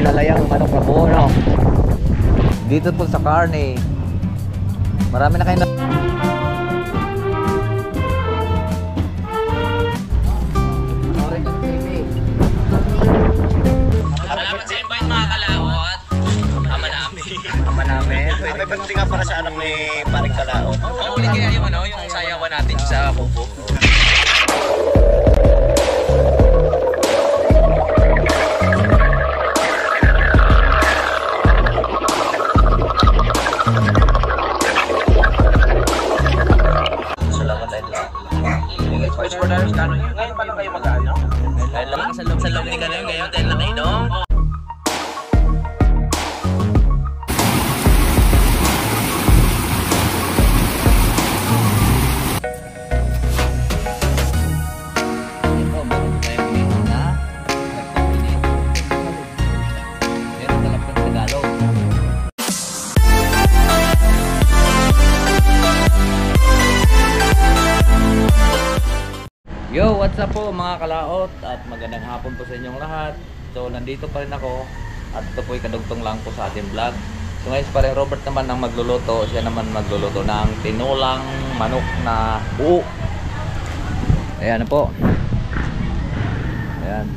sinalayang manok na buo, no? Dito po sa karne. Marami na kayo na... Salamat sa invite mga kalawot. Ama namin. Ama namin. May pagdating nga para sa anak ni Paring Kalao. Ano ulit kaya yung ano, yung sayawan natin sa kubo? Salamat tayo lang. First for Darius, kano yun? Ngayon pa lang kayo mag-ano? Dahil lang sa loob ni Gano'n, ngayon dahil lang kayo nung... Yo, what's up po mga kalaot at magandang hapon po sa inyong lahat. So nandito pa rin ako at ito po ay kadugtong lang po sa ating vlog. So ngayon pa rin Robert naman ang magluluto. Siya naman magluluto ng tinulang manok na buo. Ayan na po. Ayan.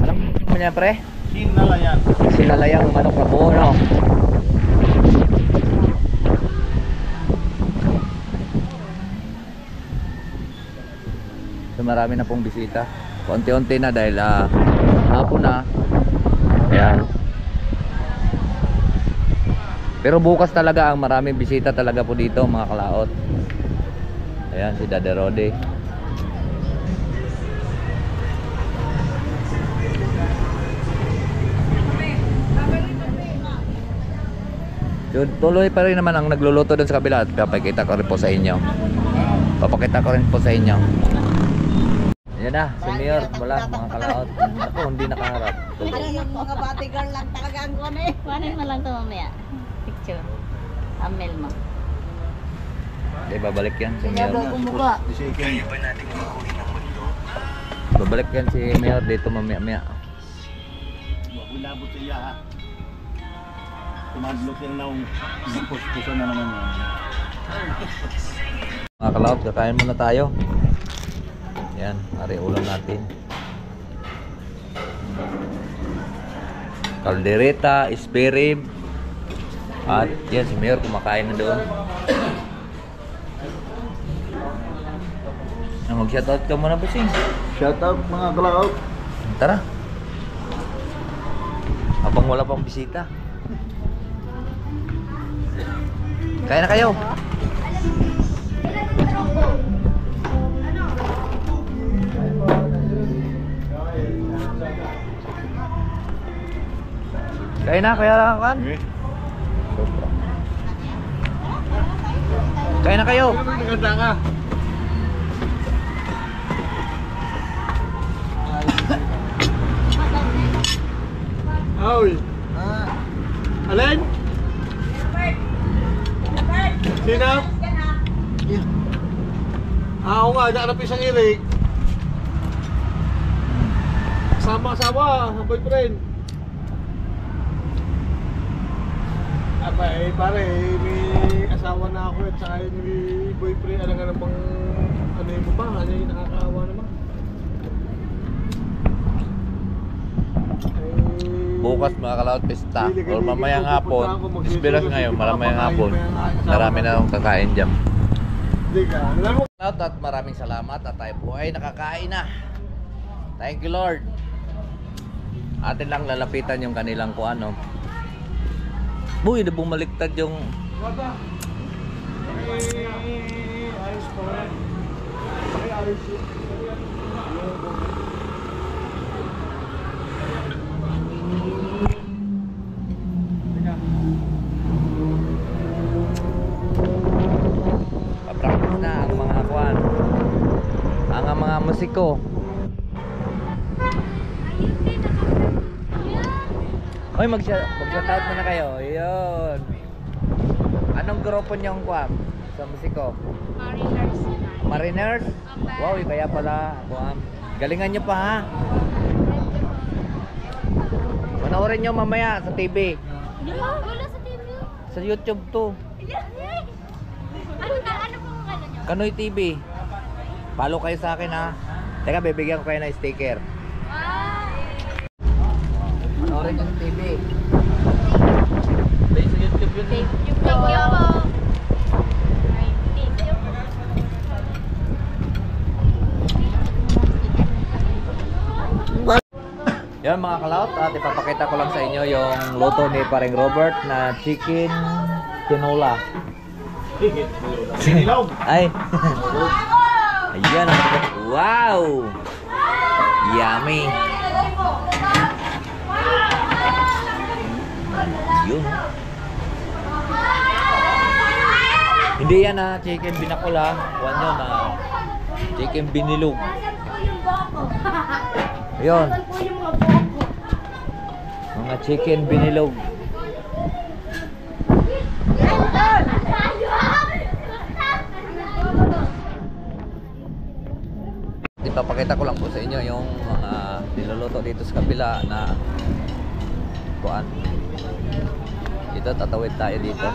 Alam mo niya pre? Sinalayan. Sinalayang manok na buo, no? So marami na pong bisita. Konti-unti na dahil hapon na. Ayan. Pero bukas talaga ang maraming bisita talaga po dito mga kalaot. Ayan si Dada Rode. So, tuloy pa rin naman ang nagluluto dun sa kabila at papakita ko rin po sa inyo. Papakita ko rin po sa inyo. Yan na, si Mayor, wala mga kalaot. Ako, hindi nakaharap. Ano yung mga bodyguard lang talaga ang kone? Kuhanin mo lang ito mamaya. Picture. Thumbnail mo. Okay, babalik yan si Kaya Mayor. daw kumuha. Kaya ba natin makuhin ang mundo? Babalik yan si Mayor dito mamaya-maya. Huwag ulabot sa iya ha. Tumadlok yan na yung puspuso na naman yan. Mga kalaot, kakain muna tayo. Yan, ari ulam natin. Caldereta, spare rib. At yan, si Mayor kumakain na doon. Mag-shoutout ka muna, Busing. Shoutout mga Kalao. Tara. Habang wala pang bisita. Kain na kayo. Kain na, kaya lang kan? Sobra. Kain na kayo. Maganda ka. Hoy. Alin? Sino? Ako nga, hanap isang irik. Sama-sama, ang boyfriend. Aba eh, pare, may asawa na ako at saka may boyfriend. Alam nga namang, ano yung mo pa, ano yung nakakaawa naman. Bukas mga kalaot pista or mamayang hapon. Esperas ngayon, mamayang hapon. Marami na akong kakain dyan. At maraming salamat at tayo po ay nakakain na. Thank you Lord. Atin lang lalapitan yung kanilang kung ano. Uy, na bumaliktad yung... Papractice na ang mga kuwan. Ang mga musiko. Hoy, mag-shoutout muna kayo. Ayun. Anong grupo niyong kuwan sa musiko? Mariners. Mariners? Wow, kaya pala kuwan. Galingan niyo pa ha. Panoorin nyo mamaya sa TV. Wala sa TV. Sa YouTube to. Ano pong ano nyo? Kanoy TV. Follow kayo sa akin ha. Teka, bibigyan ko kayo ng sticker. Panoorin nyo sa TV. Play sa YouTube yun. Thank you po. Thank you po. Thank you po. Yan mga kalaot, at ipapakita ko lang sa inyo yung luto ni paring Robert na chicken tinola. Ay. Ayan. Wow. Yummy. Yun. Hindi yan na chicken binakol ha. Kuhan yun na chicken binilog. Yun. Mga chicken binilog. Ipapakita ko lang po sa inyo yung mga niluluto dito sa kabila na kuan. Dito tatawid tayo dito.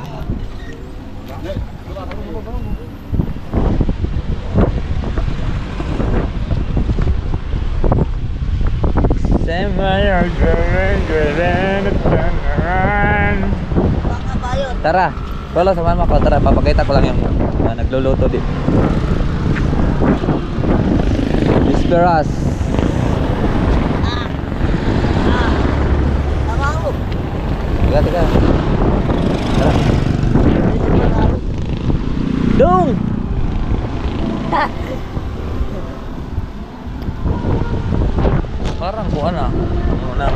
Tara, Lolo, samahan mo ako. Tara, papakita ko lang yung nagluluto dito. Bisperas. Tiga, tiga. Tara. Dong! Parang buwan ah. Muna.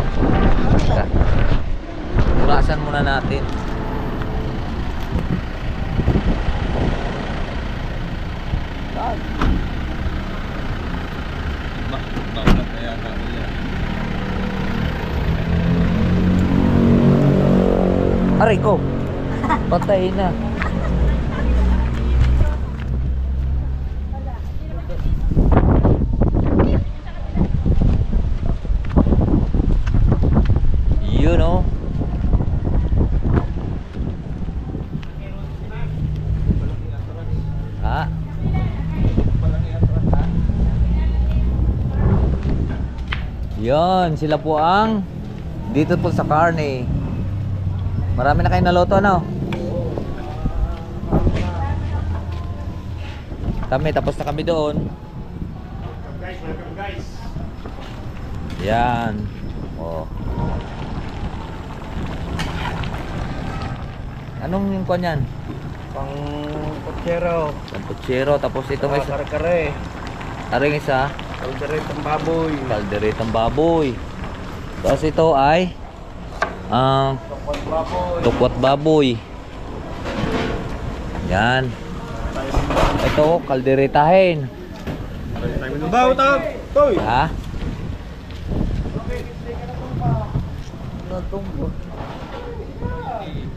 Tugasan muna natin. Aray ko. Patay na. You know. Ah. Yon, sila po ang dito po sa karne. Marami na kayong naluto, no? Kami, tapos na kami doon. Welcome guys. Yan. Oh. Anong yung kwan yan? Pang kutsero. Ang putsero. Tapos ito may Kare-kare. aring isa. Kalderetang baboy. Kalderetang baboy. Tapos ito ay Tokot baboy. tukwat baboy. Yan. Ito, kalderetahin. Bawo ta. Toy. Ha?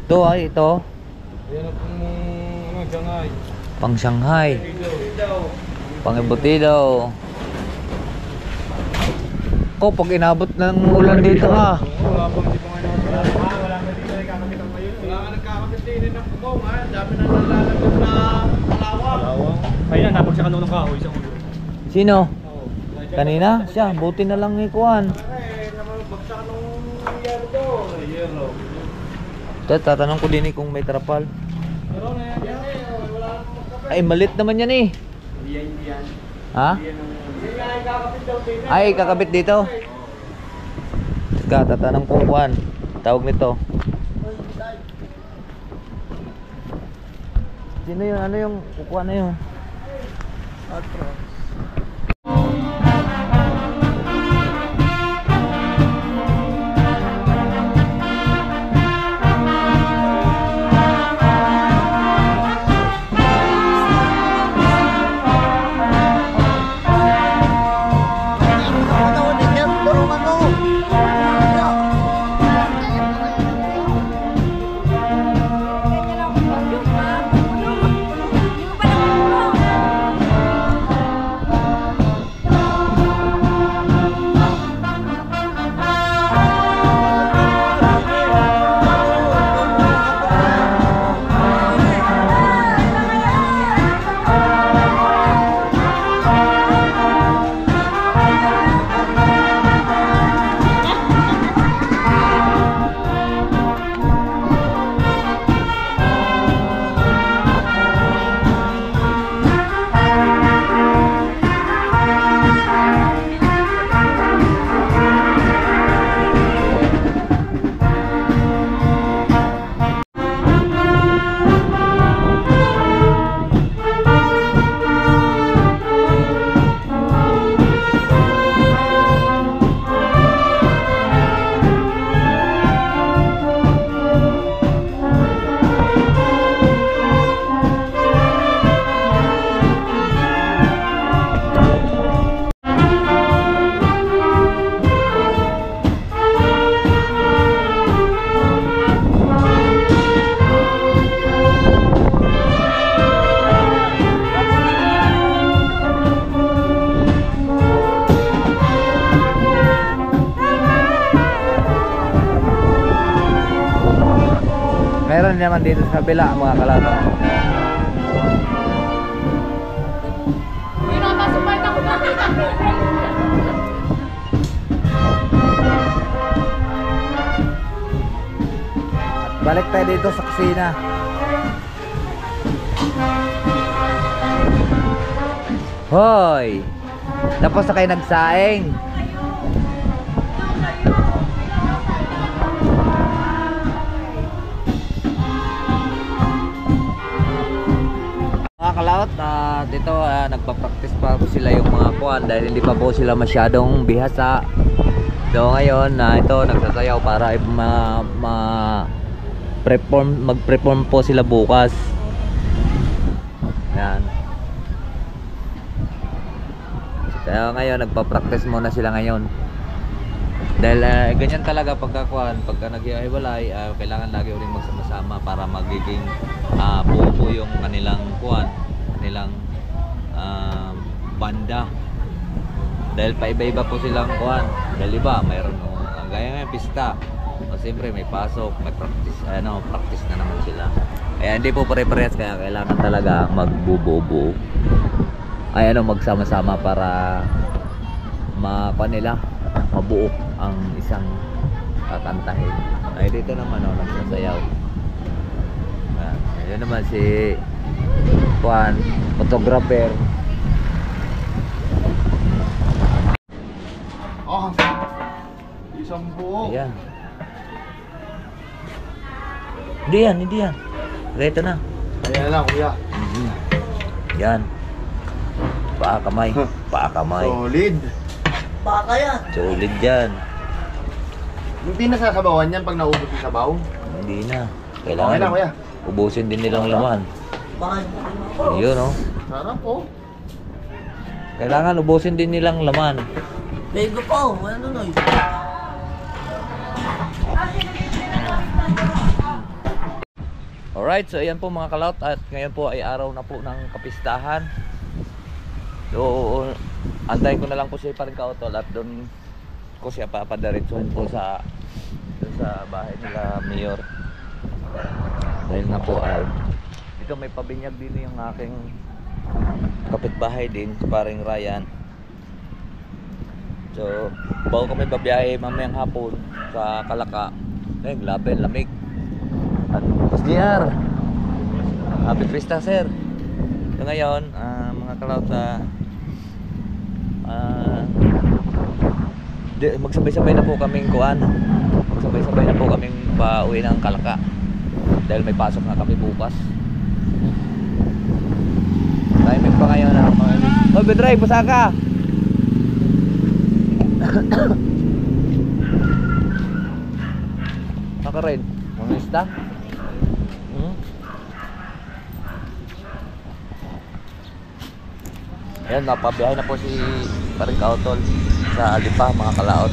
Ito ay ito. Yan ang Shanghai. Pang Shanghai. Pang embutido. Ko pag inabot ng ulan dito ha. Wala pang hindi pa ngayon. Wala nga dito nakakakita ngayon. Wala nga nagkakakit din ng bubong ha. Dami na nalalagyan na kalawang. Ayun na, napag siya kanong kahoy sa ulo. Sino? Kanina? Siya, buti na lang ikuan. Bagsak nung yero to. Yero. Tatanong ko din kung may trapal. Pero na yan wala nang Ay, malit naman yan eh. yan. Ha? Ay, kakabit dito. Teka, tatanong ko kuan. Tawag nito. Sino yun? Ano yung kukuha na yun? Meron naman dito sa kabila mga kalaot. Balik tayo dito sa kusina. Hoy! Tapos na kayo nagsaing. Mga kalaot, dito nagpa-practice pa po sila yung mga kuwan dahil hindi pa po sila masyadong bihasa. So ngayon ito nagsasayaw para mag-perform po sila bukas. Yan. Kaya ngayon nagpa-practice muna sila ngayon. Dahil ganyan talaga pagka naghihiwalay, kailangan lagi uling magsama-sama para magiging buo yung kanilang kanilang banda. Dahil paiba-iba po silang dahil iba mayroon gaya ngayon pista. O siyempre may pasok, may practice, practice na naman sila. Kaya hindi po pare-parehas, kaya kailangan talaga magbubuo-buo. Magsama-sama para nila mabuo ang isang kakantahin. Ay dito naman nagsasayaw. Ayun naman si photographer. Isang buo. Ayan. Hindi yan. Reto na. Ayan lang, kuya. Yan. Paa kamay. Solid. Baka yan. Solid yan. Hindi na sasabawan yan pag naubos yung sabaw. Hindi na. Okay lang, kuya. Ubusin din nilang laman. Bakit? Yun Sarap po. Kailangan ubusin din nilang laman. Bego po, ano no? Alright, so ayan po mga kalaot, at ngayon po ay araw na po ng kapistahan. So antayin ko na lang po siya pa rin kautol at doon ko siya papadiretsuhin po sa bahay nila Mayor. Dahil na po ay dito may pabinyag din yung aking kapitbahay din, paring Ryan. So bago kami babiyahe mamayang hapon sa Kalaka, grabe lamig. At JR, happy Fiesta sir. So ngayon mga kalaot, magsabay-sabay na po kaming magsabay-sabay na po kaming pauwi ng Kalaka dahil may pasok na kami bukas. Timing pa ngayon ang mga Bedray, pusaka. Saka rin mamista. Ayan, napabiyahe na po si paring kautol sa Lipa mga kalaot.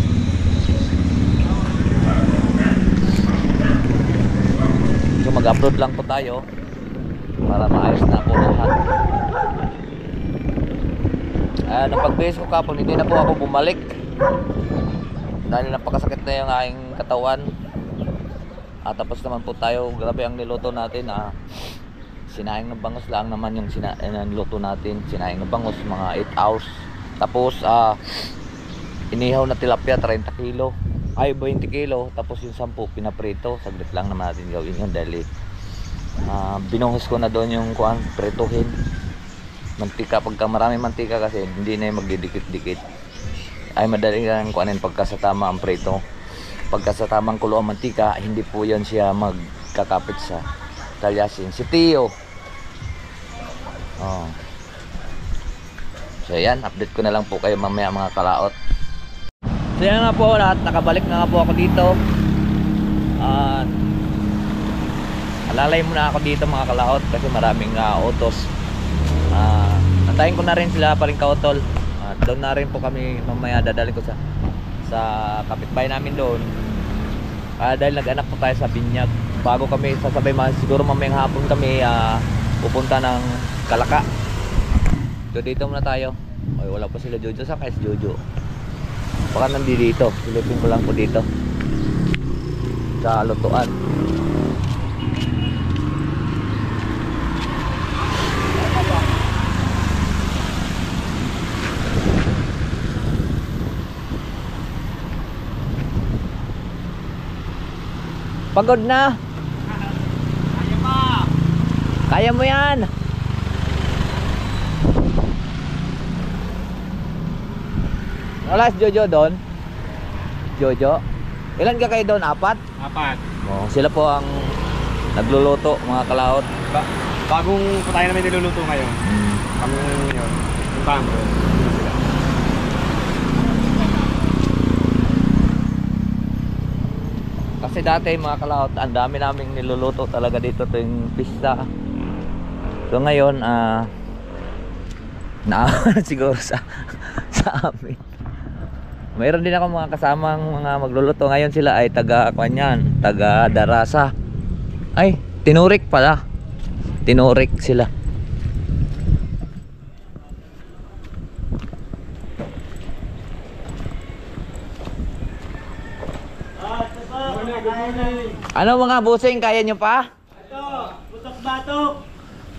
So mag-upload lang po tayo para maayos na po lahat. Nung pag-base ko kapon, hindi na po ako bumalik dahil napakasakit na yung aking katawan. At tapos naman po tayo, grabe ang niluto natin. Sinaing na bangos lang naman yung niluto natin. Sinaing na bangos, mga 8 hours. Tapos inihaw na tilapia 30 kilo ay 20 kilo. Tapos yung 10 pinaprito. Saglit lang naman natin gawin yun dahil binuhos ko na doon yung prituhin. Mantika, pagka marami mantika kasi hindi na yung magdidikit-dikit. Ay madali lang kuanin pagka sa tama ang prito. Pagka sa tamang kulo ang mantika, hindi po yan siya magkakapit sa talyasin. Si Tio. So yan, update ko na lang po kayo mamaya mga kalaot. So yan nga po lahat, nakabalik na nga po ako dito. Alalay muna ako dito mga kalaot kasi maraming utos. Antayin ko na rin sila pa rin kautol. Doon na rin po kami mamaya, dadali ko sa kapitbahay namin doon. Dahil nag-anak po tayo sa Binyag. Bago kami sasabay, siguro mamayang hapon kami pupunta ng Kalaka. So dito muna tayo. Ay, wala pa sila Jojo. Saan kaya si Jojo? Baka nandito. Silipin ko lang po dito sa lutuan. Pagod na. Kaya mo yan. Wala si Jojo doon. Jojo. Ilan ka kayo doon? 4? 4. Oh, sila po ang nagluluto, mga kalaot. Bagong tayo namin niluluto ngayon. Kami yun. Puntahan ko. Kasi dati mga kalaot, ang dami naming niluluto talaga dito tuwing pista. So ngayon, siguro sa amin. Mayroon din ako mga kasamang mga magluluto. Ngayon sila ay taga Darasa. Ay, Tinurik pala. Tinurik sila. Ano mga busing, kaya nyo pa? Ito, butok-batok.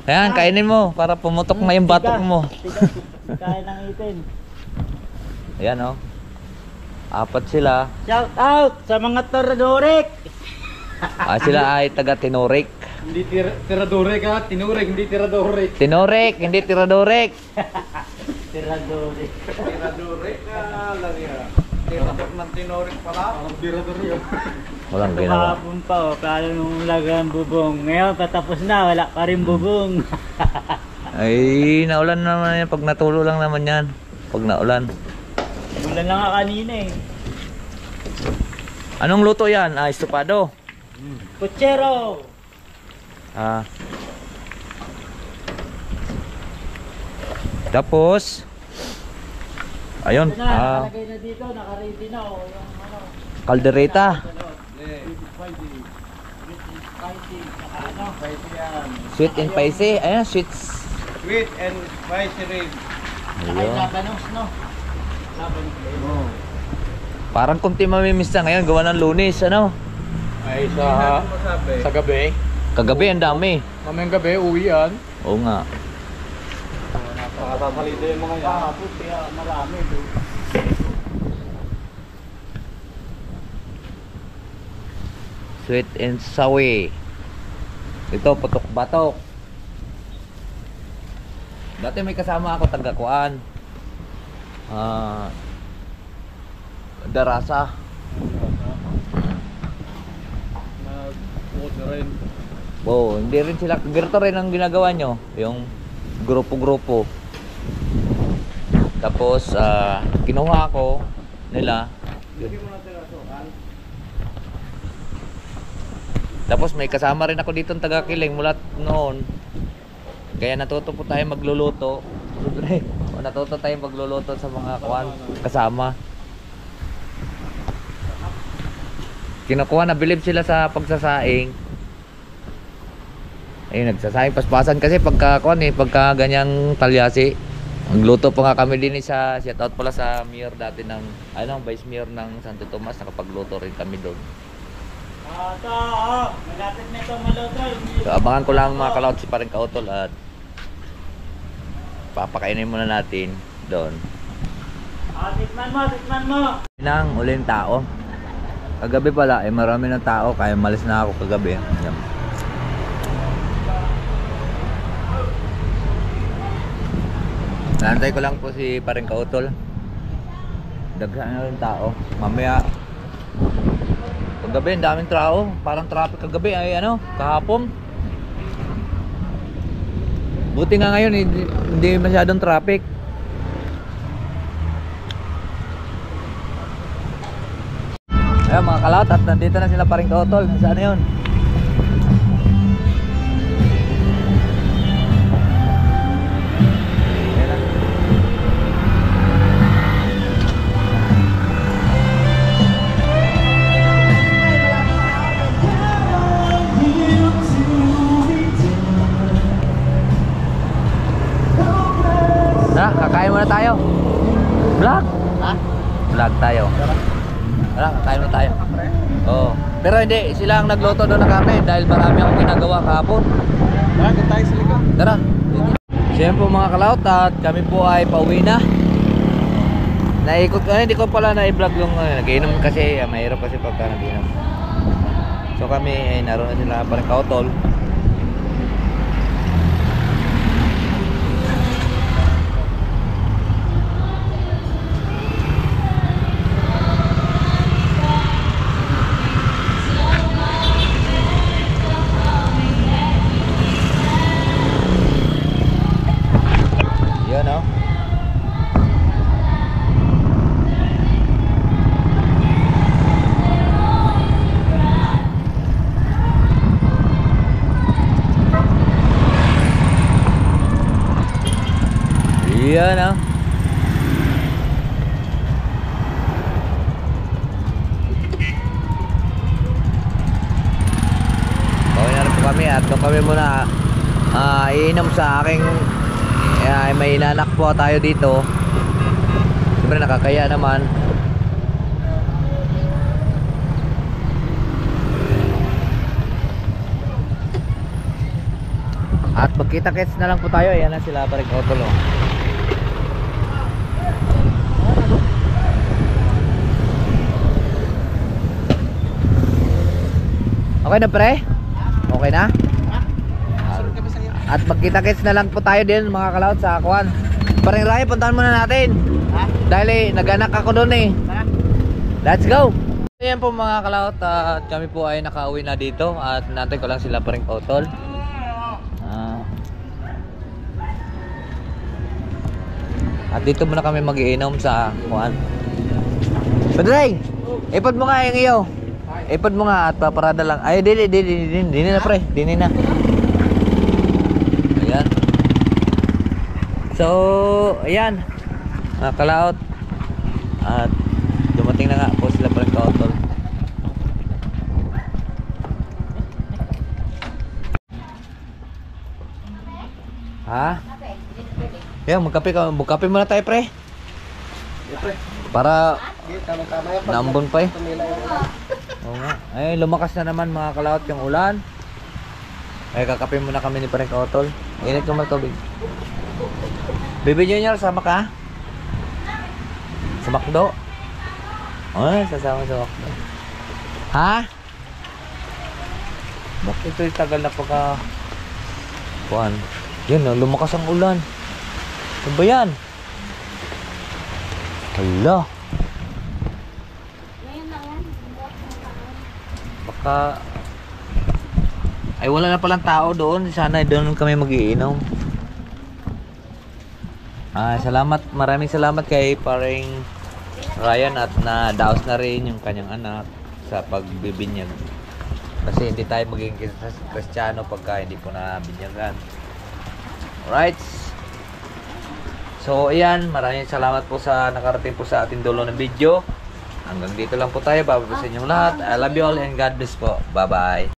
Ayan, kainin mo para pumutok na yung batok mo. Kaya ng itin. Ayan oh. 4 sila. Shout out sa mga Toradorek. Sila ay taga Tinurik. Hindi tiradorek ha. Tinurik, hindi tiradorek. Tinurik, hindi Tiradorek. Toradorek. Tiradorek na lang yan. Tirador ng tinurik pala. Tirador yun. Walang ginawa. Kahapon pa oh, plano nung lagang bubong. Ngayon patapos na, wala pa rin bubong. Ay, naulan naman yan. Pag natulo lang naman yan. Pag naulan. Ulan lang nga kanina eh. Anong luto yan? Estopado. Kutsero. Tapos ayun, Ito na, nakalagay na dito, naka-ready na oh, yung ano. kaldereta. Sweet and spicy. Ayan, Sweet and spicy rin. Ay, Ayun. labanos no. Labanos. Parang kunti mamimiss na ngayon. Gawa ng Lunes, ano? Ay, sa gabi. Kagabi, ang dami. Mamayang gabi, uwi yan. Oo nga. Nakakasalita yung mga yan. Kaya marami doon. Sweet and sawi. Ito, putok-batok. Dati may kasama ako taga-kuan. Darasa. Nag-vote na rin. Oo, hindi rin sila. Ganito rin ang ginagawa nyo. Yung grupo-grupo. Tapos, kinuha ako nila. Tapos may kasama rin ako dito ng taga-Kiling mula noon. Kaya natuto po tayo magluluto. Siyempre, natuto tayo magluluto sa mga kasama. Kinukuha na bilib sila sa pagsasaing. Ayun, nagsasaing paspasan kasi pagka ganyang talyasi. Magluto pa nga kami din sa shoutout pala sa mayor dati ng vice mayor ng Santo Tomas, nakapagluto rin kami doon. Ito, malapit na ito malutol. So, abangan ko lang mga kalaot si Paring Kautol at papakainin muna natin doon. Tikman mo. Nang uling tao. Kagabi pala marami ng tao kaya malis na ako kagabi. Yan. Nantay ko lang po si Paring Kautol. Daghan na rin tao. Mamaya kagabi ang daming tao. Parang traffic kagabi ay kahapon. Buti nga ngayon hindi masyadong traffic. Ayun mga kalaot, at nandito na sila Paring Kautol. Saan na yun? Kakain muna tayo. Vlog? Ha? Vlog tayo. Tara, kakain muna tayo. Oo. Pero hindi, sila ang nagluto doon ng karne dahil marami akong ginagawa kahapon. Tara, doon tayo sa likod. Tara. Siyempre po mga kalaot at kami po ay pauwi na. Naikot, hindi ko pala na-vlog yung nagiinom kasi mahirap kasi pagka nagiinom. So So kami ay naroon na sila parang kautol. Yun o. Yan ah. Pauwi na rin po kami at doon kami muna iinom sa aking may inanak po tayo dito. Siyempre nakakaya naman. At magkita-kits na lang po tayo. Ayan na sila parang otolo. Okay na pre? Okay na? At magkita-kits na lang po tayo din mga kalaot sa Akuan. Parang Raya, puntahan muna natin. Dahil naganak ako doon eh. Let's go! Ayan po mga kalaot, at kami po ay nakauwi na dito. At nantay ko lang sila parang otol. At dito muna kami mag-iinom sa Akuan. Padre! Ipod mo nga yung iyo. Ipod mo nga at paparada lang. Ay, dili na pre. Dili na. Ayan. So, ayan. Mga kalaot. At dumating na nga po sila parang kautol. Ha? Ayan, magkape muna tayo pre. Para naambon pa eh. Oo nga. Ay, lumakas na naman mga kalaot yung ulan. Ay, kakape muna kami ni parang kautol. Init ko tubig. Baby Junior, sama ka? Sa McDo? Ay, sasama sa McDo. Ha? Bakit ito'y tagal na pagka kuhan? Yan, lumakas ang ulan. Ano ba yan? Hala. Baka ay wala na palang tao doon. Sana doon kami mag-iinom. Salamat, maraming salamat kay paring Ryan at nadaos na rin yung kanyang anak sa pagbibinyag. Kasi hindi tayo maging Kristiyano pagka hindi po na binyagan. Alright. So ayan, maraming salamat po sa nakarating po sa ating dulo ng video. Hanggang dito lang po tayo. Babay po sa inyong lahat. I love you all and God bless po. Bye bye.